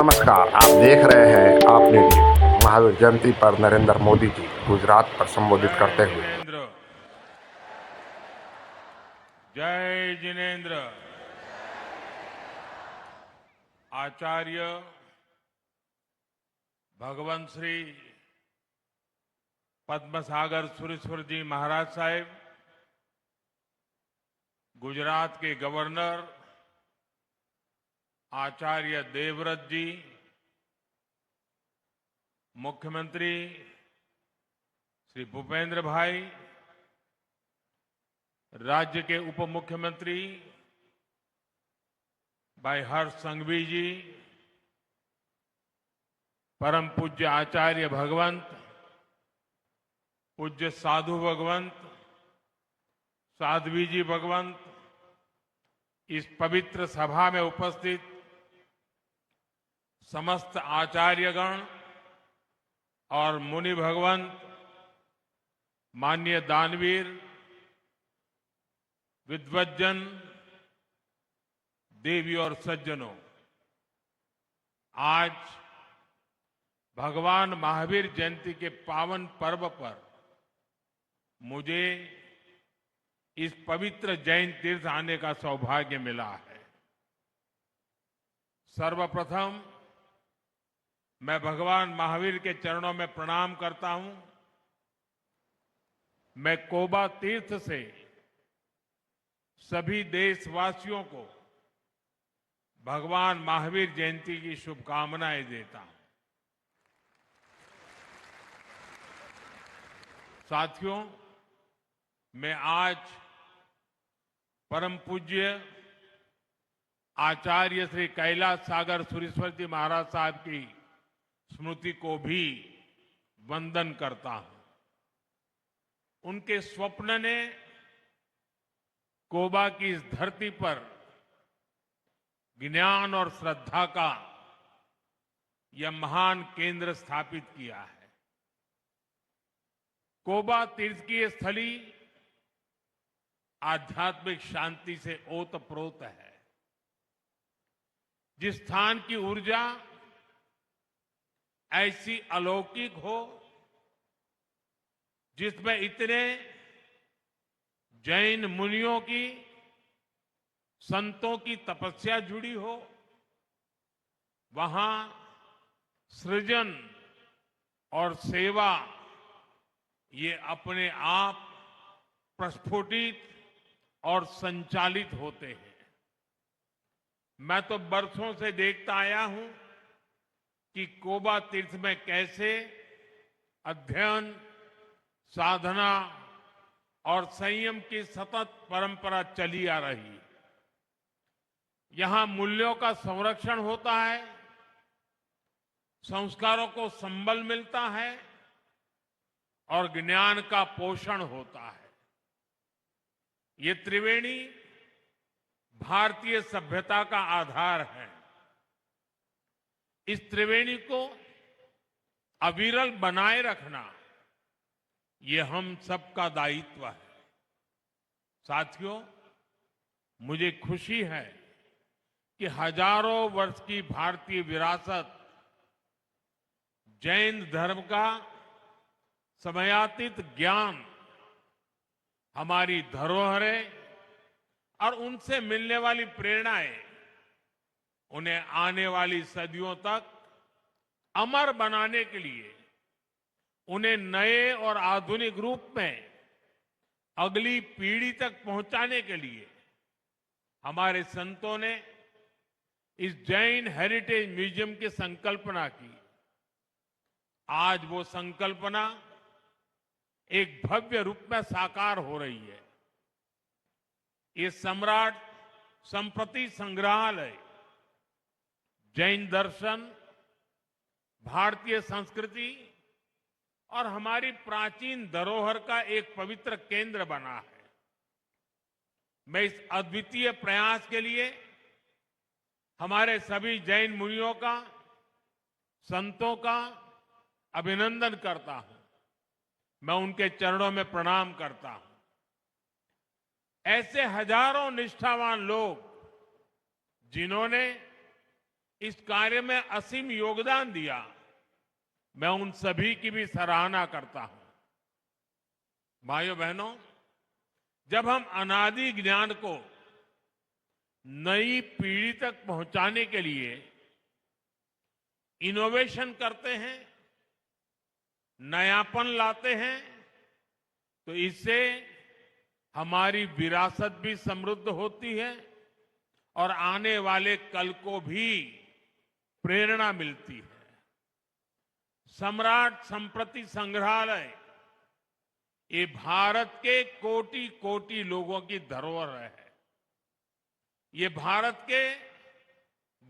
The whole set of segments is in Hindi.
नमस्कार, आप देख रहे हैं आपने न्यूज। महावीर जयंती पर नरेंद्र मोदी जी गुजरात पर संबोधित करते जय हुए जिनेन्द्र। जय जिनेन्द्र। आचार्य भगवंत श्री पद्मसागर सुरेश्वर जी महाराज साहेब, गुजरात के गवर्नर आचार्य देवव्रत जी, मुख्यमंत्री श्री भूपेंद्र भाई, राज्य के उप मुख्यमंत्री भाई हर्ष संघवी जी, परम पूज्य आचार्य भगवंत, पूज्य साधु भगवंत, साध्वी जी भगवंत, इस पवित्र सभा में उपस्थित समस्त आचार्यगण और मुनि भगवंत, माननीय दानवीर, विद्वज्जन, देवी और सज्जनों, आज भगवान महावीर जयंती के पावन पर्व पर मुझे इस पवित्र जैन तीर्थ आने का सौभाग्य मिला है। सर्वप्रथम मैं भगवान महावीर के चरणों में प्रणाम करता हूं। मैं कोबा तीर्थ से सभी देशवासियों को भगवान महावीर जयंती की शुभकामनाएं देता हूं। साथियों, मैं आज परम पूज्य आचार्य श्री कैलाश सागर सुरेश्वर जी महाराज साहब की स्मृति को भी वंदन करता हूं। उनके स्वप्न ने कोबा की इस धरती पर ज्ञान और श्रद्धा का यह महान केंद्र स्थापित किया है। कोबा तीर्थ की ये स्थली आध्यात्मिक शांति से ओतप्रोत है। जिस स्थान की ऊर्जा ऐसी अलौकिक हो, जिसमें इतने जैन मुनियों की, संतों की तपस्या जुड़ी हो, वहां सृजन और सेवा ये अपने आप प्रस्फुटित और संचालित होते हैं। मैं तो बरसों से देखता आया हूं कि कोबा तीर्थ में कैसे अध्ययन, साधना और संयम की सतत परंपरा चली आ रही है। यहां मूल्यों का संरक्षण होता है, संस्कारों को संबल मिलता है और ज्ञान का पोषण होता है। ये त्रिवेणी भारतीय सभ्यता का आधार है। इस त्रिवेणी को अविरल बनाए रखना ये हम सबका दायित्व है। साथियों, मुझे खुशी है कि हजारों वर्ष की भारतीय विरासत, जैन धर्म का समयातीत ज्ञान, हमारी धरोहरें और उनसे मिलने वाली प्रेरणाएं उन्हें आने वाली सदियों तक अमर बनाने के लिए, उन्हें नए और आधुनिक रूप में अगली पीढ़ी तक पहुंचाने के लिए हमारे संतों ने इस जैन हेरिटेज म्यूजियम की संकल्पना की। आज वो संकल्पना एक भव्य रूप में साकार हो रही है। ये सम्राट संपत्ति संग्रहालय जैन दर्शन, भारतीय संस्कृति और हमारी प्राचीन धरोहर का एक पवित्र केंद्र बना है। मैं इस अद्वितीय प्रयास के लिए हमारे सभी जैन मुनियों का, संतों का अभिनंदन करता हूं। मैं उनके चरणों में प्रणाम करता हूं। ऐसे हजारों निष्ठावान लोग जिन्होंने इस कार्य में असीम योगदान दिया, मैं उन सभी की भी सराहना करता हूं। भाइयों बहनों, जब हम अनादि ज्ञान को नई पीढ़ी तक पहुंचाने के लिए इनोवेशन करते हैं, नयापन लाते हैं, तो इससे हमारी विरासत भी समृद्ध होती है और आने वाले कल को भी प्रेरणा मिलती है। सम्राट संप्रति संग्रहालय ये भारत के कोटि कोटि लोगों की धरोहर है। ये भारत के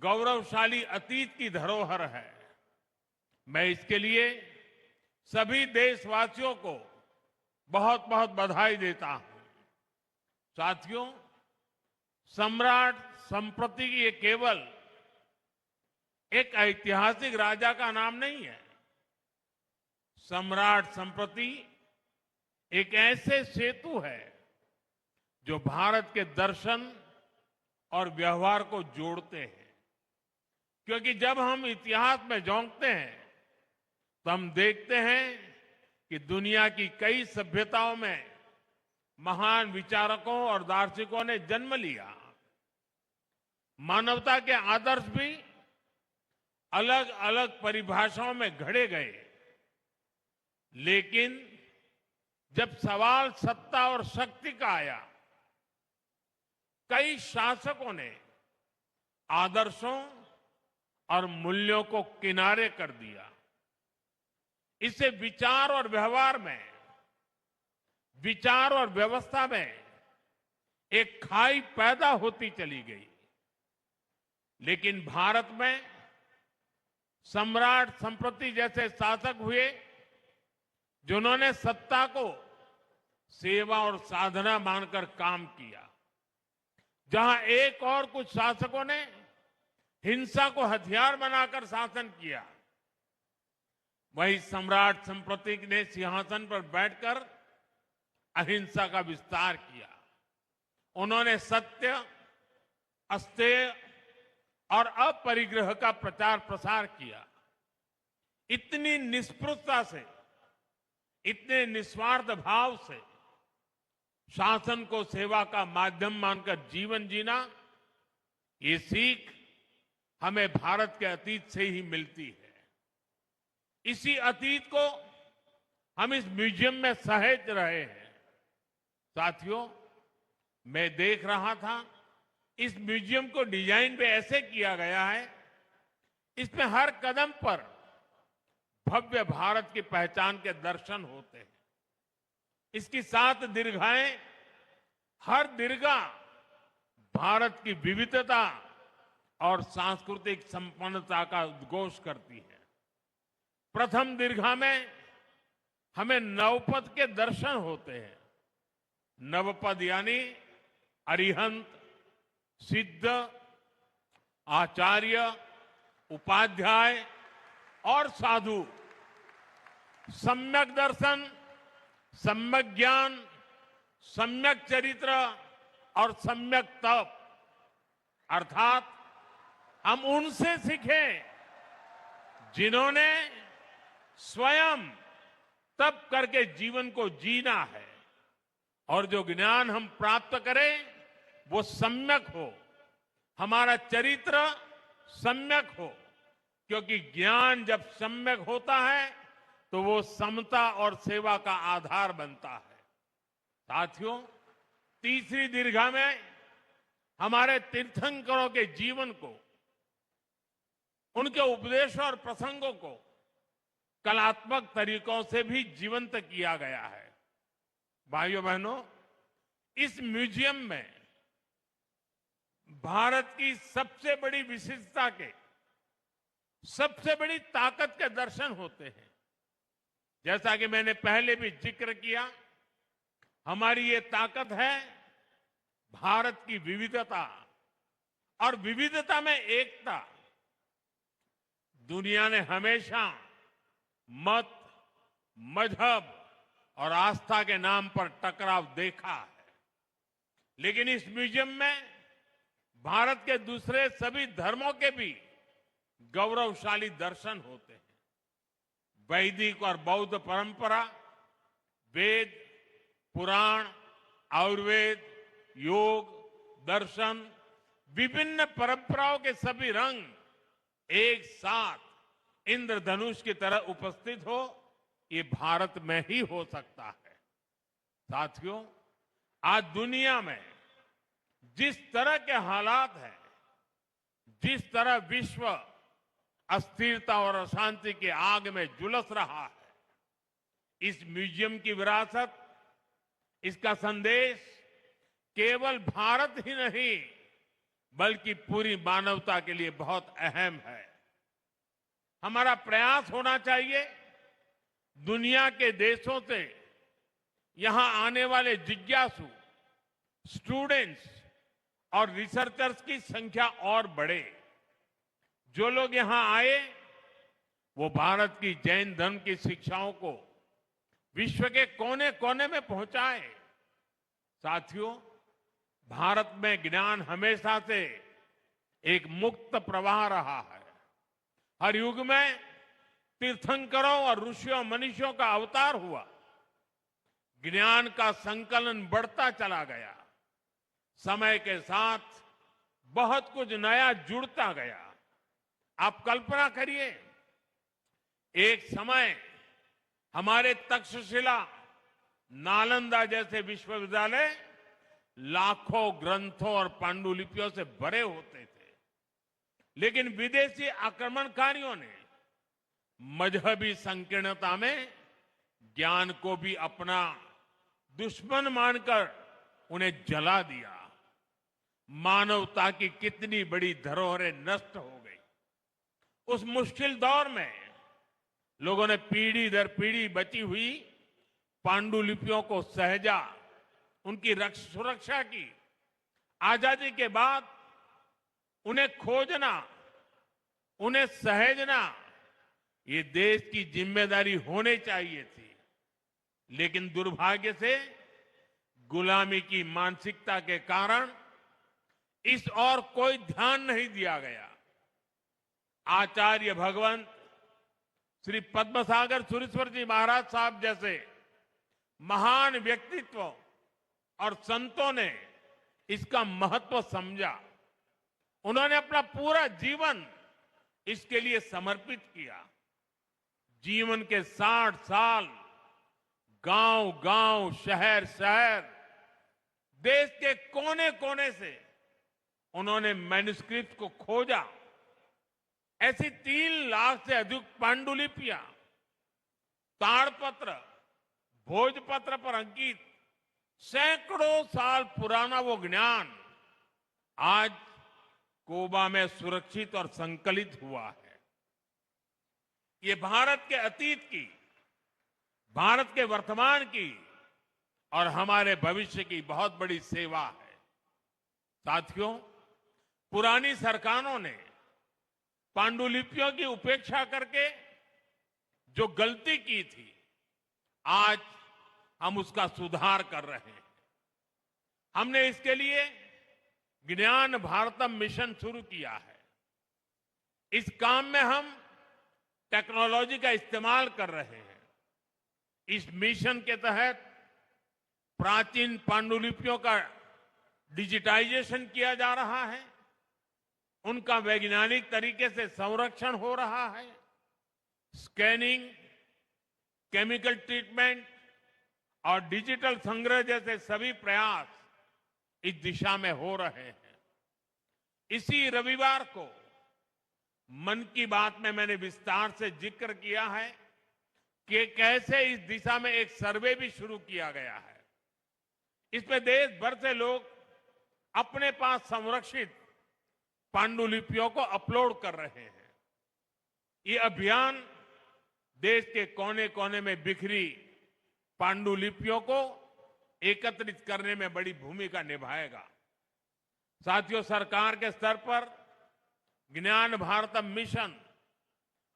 गौरवशाली अतीत की धरोहर है। मैं इसके लिए सभी देशवासियों को बहुत बहुत बधाई देता हूं। साथियों, सम्राट संप्रति ये केवल एक ऐतिहासिक राजा का नाम नहीं है। सम्राट संप्रति एक ऐसे सेतु है जो भारत के दर्शन और व्यवहार को जोड़ते हैं। क्योंकि जब हम इतिहास में झांकते हैं तो हम देखते हैं कि दुनिया की कई सभ्यताओं में महान विचारकों और दार्शनिकों ने जन्म लिया। मानवता के आदर्श भी अलग अलग परिभाषाओं में घड़े गए, लेकिन जब सवाल सत्ता और शक्ति का आया, कई शासकों ने आदर्शों और मूल्यों को किनारे कर दिया। इससे विचार और व्यवहार में, विचार और व्यवस्था में एक खाई पैदा होती चली गई। लेकिन भारत में सम्राट संप्रति जैसे शासक हुए जिन्होंने सत्ता को सेवा और साधना मानकर काम किया। जहां एक और कुछ शासकों ने हिंसा को हथियार बनाकर शासन किया, वही सम्राट संप्रति ने सिंहासन पर बैठकर अहिंसा का विस्तार किया। उन्होंने सत्य, अस्तेय और अपरिग्रह का प्रचार प्रसार किया। इतनी निष्पृहता से, इतने निस्वार्थ भाव से शासन को सेवा का माध्यम मानकर जीवन जीना, ये सीख हमें भारत के अतीत से ही मिलती है। इसी अतीत को हम इस म्यूजियम में सहेज रहे हैं। साथियों, मैं देख रहा था, इस म्यूजियम को डिजाइन भी ऐसे किया गया है, इसमें हर कदम पर भव्य भारत की पहचान के दर्शन होते हैं। इसकी 7 दीर्घाएं, हर दीर्घा भारत की विविधता और सांस्कृतिक संपन्नता का उद्घोष करती है। प्रथम दीर्घा में हमें नवपद के दर्शन होते हैं। नवपद यानी अरिहंत, सिद्ध, आचार्य, उपाध्याय और साधु। सम्यक दर्शन, सम्यक ज्ञान, सम्यक चरित्र और सम्यक तप, अर्थात हम उनसे सीखें जिन्होंने स्वयं तप करके जीवन को जीना है, और जो ज्ञान हम प्राप्त करें वो सम्यक हो, हमारा चरित्र सम्यक हो। क्योंकि ज्ञान जब सम्यक होता है तो वो समता और सेवा का आधार बनता है। साथियों, तीसरी दीर्घा में हमारे तीर्थंकरों के जीवन को, उनके उपदेशों और प्रसंगों को कलात्मक तरीकों से भी जीवंत किया गया है। भाइयों बहनों, इस म्यूजियम में भारत की सबसे बड़ी विशिष्टता के, सबसे बड़ी ताकत के दर्शन होते हैं। जैसा कि मैंने पहले भी जिक्र किया, हमारी ये ताकत है भारत की विविधता, और विविधता में एकता। दुनिया ने हमेशा मत, मजहब और आस्था के नाम पर टकराव देखा है, लेकिन इस म्यूजियम में भारत के दूसरे सभी धर्मों के भी गौरवशाली दर्शन होते हैं। वैदिक और बौद्ध परंपरा, वेद, पुराण, आयुर्वेद, योग, दर्शन, विभिन्न परंपराओं के सभी रंग एक साथ इंद्रधनुष की तरह उपस्थित हो, ये भारत में ही हो सकता है। साथियों, आज दुनिया में जिस तरह के हालात हैं, जिस तरह विश्व अस्थिरता और अशांति की आग में झुलस रहा है, इस म्यूजियम की विरासत, इसका संदेश केवल भारत ही नहीं बल्कि पूरी मानवता के लिए बहुत अहम है। हमारा प्रयास होना चाहिए दुनिया के देशों से यहां आने वाले जिज्ञासु, स्टूडेंट्स और रिसर्चर्स की संख्या और बढ़े। जो लोग यहां आए वो भारत की जैन धर्म की शिक्षाओं को विश्व के कोने कोने में पहुंचाए। साथियों, भारत में ज्ञान हमेशा से एक मुक्त प्रवाह रहा है। हर युग में तीर्थंकरों और ऋषियों मनीषियों का अवतार हुआ। ज्ञान का संकलन बढ़ता चला गया। समय के साथ बहुत कुछ नया जुड़ता गया। आप कल्पना करिए, एक समय हमारे तक्षशिला, नालंदा जैसे विश्वविद्यालय लाखों ग्रंथों और पांडुलिपियों से भरे होते थे, लेकिन विदेशी आक्रमणकारियों ने मजहबी संकीर्णता में ज्ञान को भी अपना दुश्मन मानकर उन्हें जला दिया। मानवता की कितनी बड़ी धरोहरें नष्ट हो गई। उस मुश्किल दौर में लोगों ने पीढ़ी दर पीढ़ी बची हुई पांडुलिपियों को सहेजा, उनकी सुरक्षा की। आजादी के बाद उन्हें खोजना, उन्हें सहेजना, ये देश की जिम्मेदारी होनी चाहिए थी। लेकिन दुर्भाग्य से गुलामी की मानसिकता के कारण इस और कोई ध्यान नहीं दिया गया। आचार्य भगवंत, श्री पद्मसागर सुरेश्वर जी महाराज साहब जैसे महान व्यक्तित्व और संतों ने इसका महत्व समझा। उन्होंने अपना पूरा जीवन इसके लिए समर्पित किया। जीवन के 60 साल गांव-गांव, शहर-शहर, देश के कोने-कोने से उन्होंने मैन्युस्क्रिप्ट को खोजा। ऐसी 3 लाख से अधिक पांडुलिपियां, ताड़पत्र, भोजपत्र पर अंकित सैकड़ों साल पुराना वो ज्ञान आज कोबा में सुरक्षित और संकलित हुआ है। ये भारत के अतीत की, भारत के वर्तमान की और हमारे भविष्य की बहुत बड़ी सेवा है। साथियों, पुरानी सरकारों ने पांडुलिपियों की उपेक्षा करके जो गलती की थी, आज हम उसका सुधार कर रहे हैं। हमने इसके लिए ज्ञान भारतम मिशन शुरू किया है। इस काम में हम टेक्नोलॉजी का इस्तेमाल कर रहे हैं। इस मिशन के तहत प्राचीन पांडुलिपियों का डिजिटाइजेशन किया जा रहा है, उनका वैज्ञानिक तरीके से संरक्षण हो रहा है। स्कैनिंग, केमिकल ट्रीटमेंट और डिजिटल संग्रह जैसे सभी प्रयास इस दिशा में हो रहे हैं। इसी रविवार को मन की बात में मैंने विस्तार से जिक्र किया है कि कैसे इस दिशा में एक सर्वे भी शुरू किया गया है। इसमें देश भर से लोग अपने पास संरक्षित पांडुलिपियों को अपलोड कर रहे हैं। ये अभियान देश के कोने कोने में बिखरी पांडुलिपियों को एकत्रित करने में बड़ी भूमिका निभाएगा। साथियों, सरकार के स्तर पर ज्ञान भारतम मिशन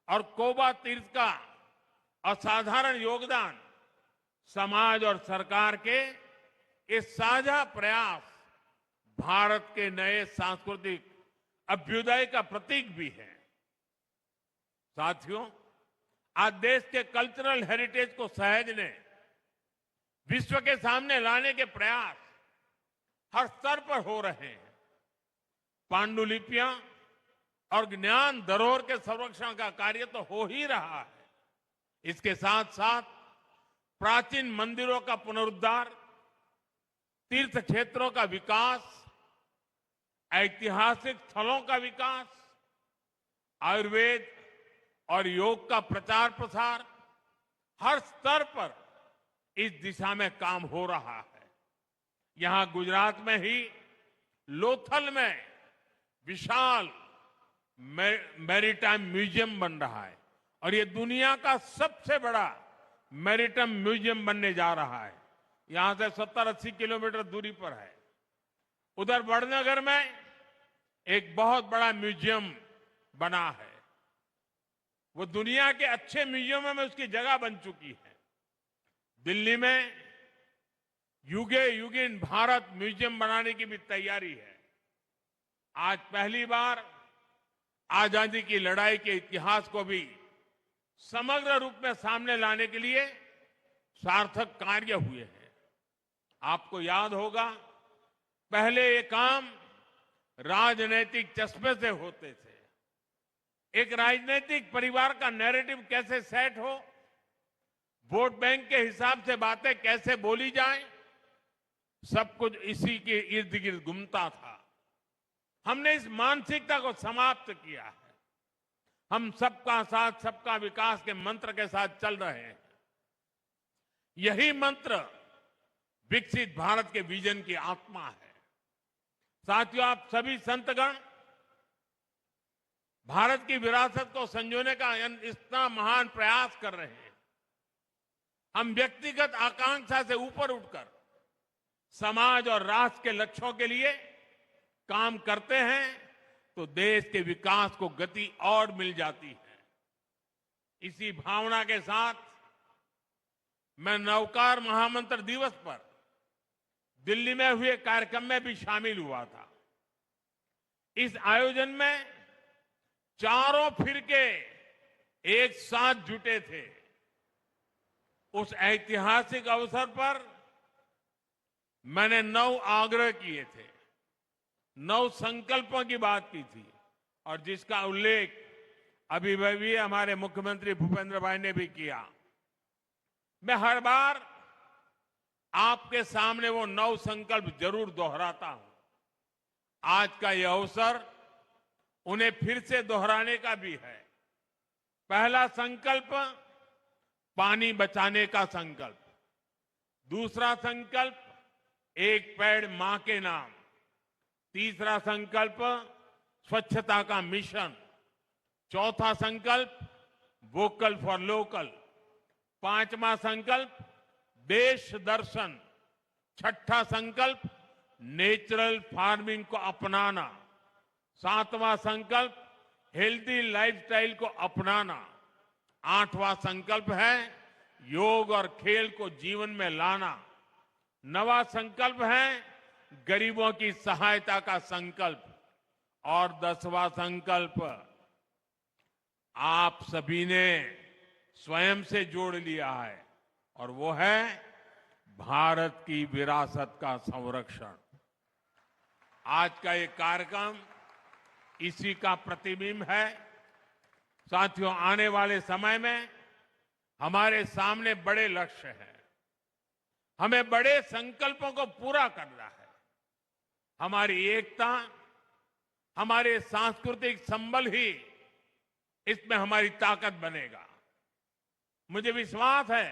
और कोबा तीर्थ का असाधारण योगदान, समाज और सरकार के ये साझा प्रयास भारत के नए सांस्कृतिक अभ्युदय का प्रतीक भी है। साथियों, आज देश के कल्चरल हेरिटेज को सहेजने, विश्व के सामने लाने के प्रयास हर स्तर पर हो रहे हैं। पांडुलिपियां और ज्ञान धरोहर के संरक्षण का कार्य तो हो ही रहा है। इसके साथ साथ प्राचीन मंदिरों का पुनरुद्धार, तीर्थ क्षेत्रों का विकास, ऐतिहासिक स्थलों का विकास, आयुर्वेद और योग का प्रचार प्रसार, हर स्तर पर इस दिशा में काम हो रहा है। यहां गुजरात में ही लोथल में विशाल मैरीटाइम म्यूजियम बन रहा है और ये दुनिया का सबसे बड़ा मैरीटाइम म्यूजियम बनने जा रहा है। यहां से 70-80 किलोमीटर दूरी पर है। उधर वडनगर में एक बहुत बड़ा म्यूजियम बना है। वो दुनिया के अच्छे म्यूजियमों में उसकी जगह बन चुकी है। दिल्ली में युगे युगिन भारत म्यूजियम बनाने की भी तैयारी है। आज पहली बार आजादी की लड़ाई के इतिहास को भी समग्र रूप में सामने लाने के लिए सार्थक कार्य हुए हैं। आपको याद होगा, पहले ये काम राजनीतिक चश्मे से होते थे। एक राजनीतिक परिवार का नैरेटिव कैसे सेट हो, वोट बैंक के हिसाब से बातें कैसे बोली जाएं, सब कुछ इसी के इर्द गिर्द घूमता था। हमने इस मानसिकता को समाप्त किया है। हम सबका साथ सबका विकास के मंत्र के साथ चल रहे हैं। यही मंत्र विकसित भारत के विजन की आत्मा है। साथियों, आप सभी संतगण भारत की विरासत को संजोने का इतना महान प्रयास कर रहे हैं। हम व्यक्तिगत आकांक्षा से ऊपर उठकर समाज और राष्ट्र के लक्ष्यों के लिए काम करते हैं तो देश के विकास को गति और मिल जाती है। इसी भावना के साथ मैं नवकार महामंत्र दिवस पर दिल्ली में हुए कार्यक्रम में भी शामिल हुआ था। इस आयोजन में चारों फिरके एक साथ जुटे थे। उस ऐतिहासिक अवसर पर मैंने 9 आग्रह किए थे, 9 संकल्पों की बात की थी और जिसका उल्लेख अभी भी हमारे मुख्यमंत्री भूपेंद्र भाई ने भी किया। मैं हर बार आपके सामने वो 9 संकल्प जरूर दोहराता हूं। आज का यह अवसर उन्हें फिर से दोहराने का भी है। पहला संकल्प, पानी बचाने का संकल्प। दूसरा संकल्प, एक पेड़ मां के नाम। तीसरा संकल्प, स्वच्छता का मिशन। चौथा संकल्प, वोकल फॉर लोकल। पांचवा संकल्प, देश दर्शन। छठा संकल्प, नेचुरल फार्मिंग को अपनाना। सातवां संकल्प, हेल्दी लाइफस्टाइल को अपनाना। आठवां संकल्प है योग और खेल को जीवन में लाना। नवा संकल्प है गरीबों की सहायता का संकल्प। और 10वां संकल्प आप सभी ने स्वयं से जोड़ लिया है और वो है भारत की विरासत का संरक्षण। आज का ये कार्यक्रम इसी का प्रतिबिंब है। साथियों, आने वाले समय में हमारे सामने बड़े लक्ष्य हैं। हमें बड़े संकल्पों को पूरा करना है। हमारी एकता, हमारे सांस्कृतिक संबल ही इसमें हमारी ताकत बनेगा। मुझे विश्वास है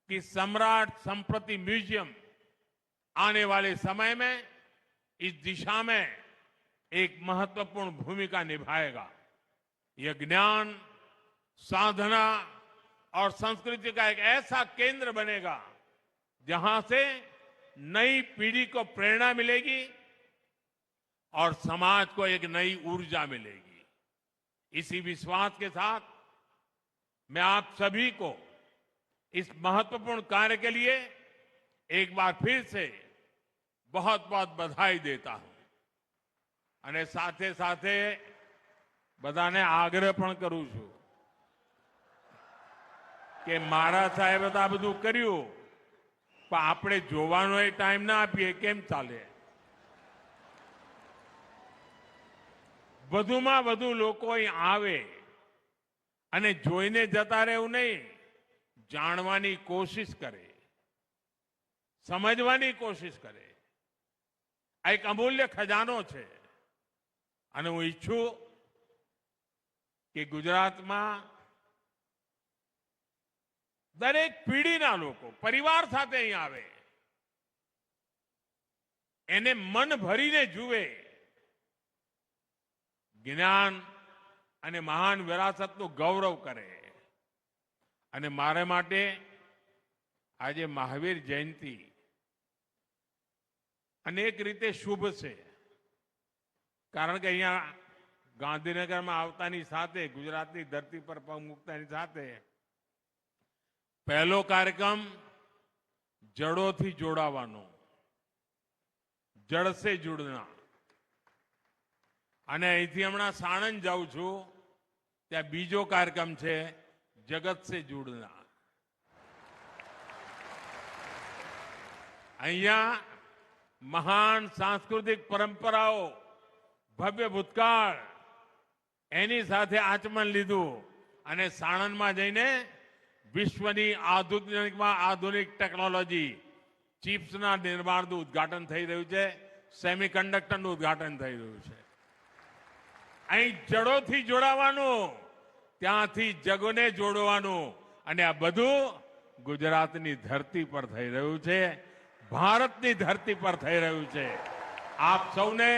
कि सम्राट संस्कृति म्यूजियम आने वाले समय में इस दिशा में एक महत्वपूर्ण भूमिका निभाएगा। यह ज्ञान, साधना और संस्कृति का एक ऐसा केंद्र बनेगा जहां से नई पीढ़ी को प्रेरणा मिलेगी और समाज को एक नई ऊर्जा मिलेगी। इसी विश्वास के साथ मैं आप सभी को इस महत्वपूर्ण कार्य के लिए एक बार फिर से बहुत बहुत बधाई देता हूं। અને સાથે સાથે બધાને આગ્રહ પણ કરું છું કે મારા સાહેબે તો આ બધું કર્યું, પણ આપણે જોવાનો એ ટાઈમ ના આપીએ કેમ ચાલે? વધુમાં વધુ લોકો અહીં આવે અને જોઈને જતા રહેવું નહીં, જાણવાની કોશિશ કરે, સમજવાની કોશિશ કરે. આ એક અમૂલ્ય ખજાનો છે અને હું ઈચ્છું કે ગુજરાતમાં દરેક પેઢીના લોકો પરિવાર સાથે અહીં આવે, એને મન ભરીને જુએ, જ્ઞાન અને મહાન વિરાસતનું ગૌરવ કરે. અને મારા માટે આજે મહાવીર જયંતિ અનેક રીતે શુભ છે, કારણ કે અહીંયા ગાંધીનગરમાં આવતાની સાથે, ગુજરાતની ધરતી પર પગ મૂકતાની સાથે પહેલો કાર્યક્રમ જડોથી જોડાવાનો, જડ સે जुड़ना. અને અહીંથી હમણાં સાણંદ જાઉં છું, ત્યાં બીજો કાર્યક્રમ છે જગત સે जुड़ना. અહીંયા મહાન સાંસ્કૃતિક પરંપરાઓ, ભવ્ય ભૂતકાળ, એની સાથે આચમન લીધું અને સાણંદમાં જઈને વિશ્વની આધુનિકમાં આધુનિક ટેકનોલોજી, ચિપ્સના નિર્માણનું ઉદ્ઘાટન થઈ રહ્યું છે, સેમિકન્ડક્ટરનું ઉદ્ઘાટન થઈ રહ્યું છે. અહીં જડોથી જોડાવાનું, ત્યાંથી જગને જોડવાનું, અને આ બધું ગુજરાતની ધરતી પર થઈ રહ્યું છે, ભારતની ધરતી પર થઈ રહ્યું છે. આપ સૌને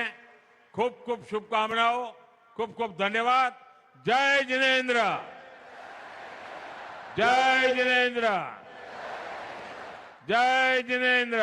ખૂબ ખૂબ શુભકામનાઓ, ખૂબ ખૂબ ધન્યવાદ. જય જિનેન્દ્ર, જય જિનેન્દ્ર, જય જિનેન્દ્ર.